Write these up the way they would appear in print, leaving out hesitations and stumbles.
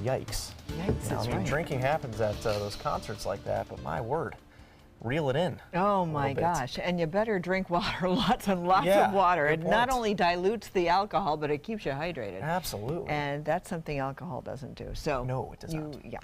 Yikes. Yikes, Now, that's I mean, right. drinking happens at those concerts like that, but my word, reel it in. Oh my bit. gosh, and you better drink water, lots and lots Yeah, of water. good It not point. only dilutes the alcohol, but it keeps you hydrated. Absolutely. And that's something alcohol doesn't do. So No, it does not. Yeah.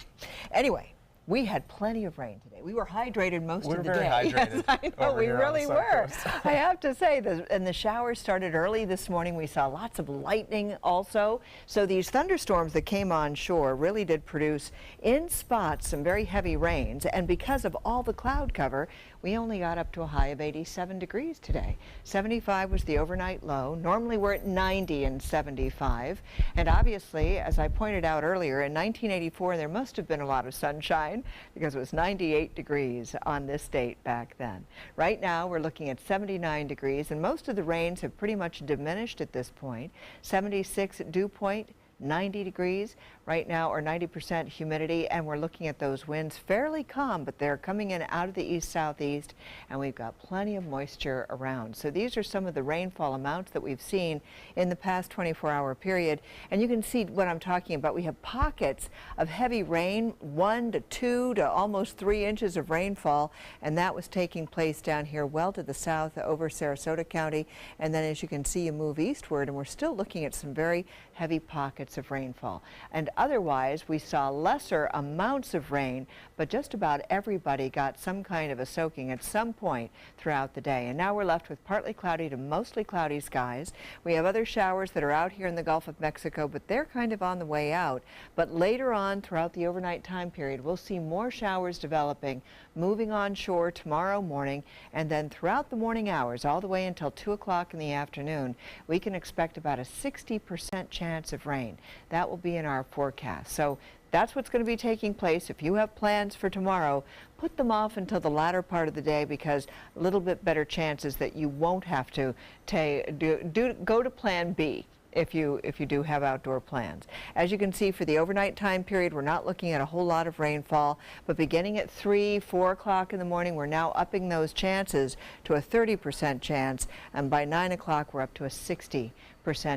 Anyway, we had plenty of rain today. We were hydrated most of the day. We're very hydrated. Yes, I know, over we here on really the were. Suncoast. I have to say, and the showers started early this morning. We saw lots of lightning also. So these thunderstorms that came on shore really did produce, in spots, some very heavy rains. And because of all the cloud cover, we only got up to a high of 87 degrees today. 75 was the overnight low. Normally we're at 90 and 75. And obviously, as I pointed out earlier, in 1984 there must have been a lot of sunshine because it was 98 degrees on this date back then. Right now we're looking at 79 degrees, and most of the rains have pretty much diminished at this point. 76 dew point, 90 degrees right now, or 90% humidity, and we're looking at those winds fairly calm, but they're coming in out of the east-southeast, and we've got plenty of moisture around. So these are some of the rainfall amounts that we've seen in the past 24-hour period, and you can see what I'm talking about. We have pockets of heavy rain, 1 to 2 to almost 3 inches of rainfall, and that was taking place down here well to the south over Sarasota County, and then as you can see, you move eastward, and we're still looking at some very heavy pockets of rainfall. And otherwise, we saw lesser amounts of rain, but just about everybody got some kind of a soaking at some point throughout the day. And now we're left with partly cloudy to mostly cloudy skies. We have other showers that are out here in the Gulf of Mexico, but they're kind of on the way out. But later on throughout the overnight time period, we'll see more showers developing, moving on shore tomorrow morning, and then throughout the morning hours, all the way until 2 o'clock in the afternoon, we can expect about a 60% chance of rain. That will be in our forecast. So that's what's going to be taking place. If you have plans for tomorrow, put them off until the latter part of the day, because a little bit better chances that you won't have to go to plan B if you do have outdoor plans. As you can see, for the overnight time period, we're not looking at a whole lot of rainfall, but beginning at 3, 4 o'clock in the morning, we're now upping those chances to a 30% chance, and by 9 o'clock we're up to a 60%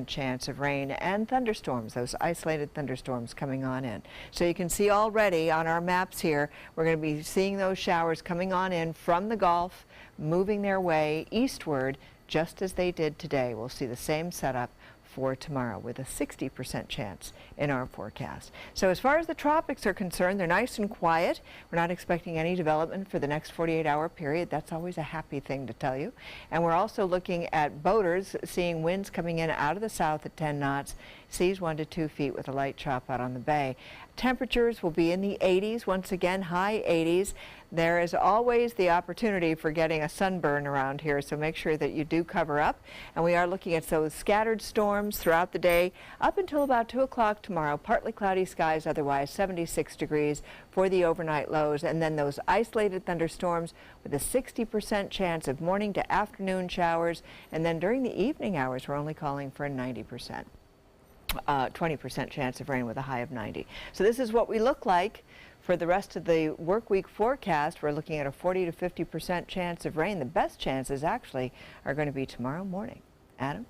chance of rain and thunderstorms, those isolated thunderstorms coming on in. So you can see already on our maps here, we're going to be seeing those showers coming on in from the Gulf, moving their way eastward just as they did today. We'll see the same setup for tomorrow with a 60% chance in our forecast. So as far as the tropics are concerned, they're nice and quiet. We're not expecting any development for the next 48-hour period. That's always a happy thing to tell you. And we're also looking at boaters seeing winds coming in out of the south at 10 knots, seas 1 to 2 feet with a light chop out on the bay. Temperatures will be in the 80s, once again, high 80s. There is always the opportunity for getting a sunburn around here, so make sure that you do cover up. And we are looking at those scattered storms throughout the day up until about 2 o'clock tomorrow. Partly cloudy skies, otherwise 76 degrees for the overnight lows. And then those isolated thunderstorms with a 60% chance of morning to afternoon showers. And then during the evening hours, we're only calling for a 90%. 20% chance of rain with a high of 90. So this is what we look like for the rest of the work week forecast. We're looking at a 40 to 50% chance of rain. The best chances actually are going to be tomorrow morning. Adam?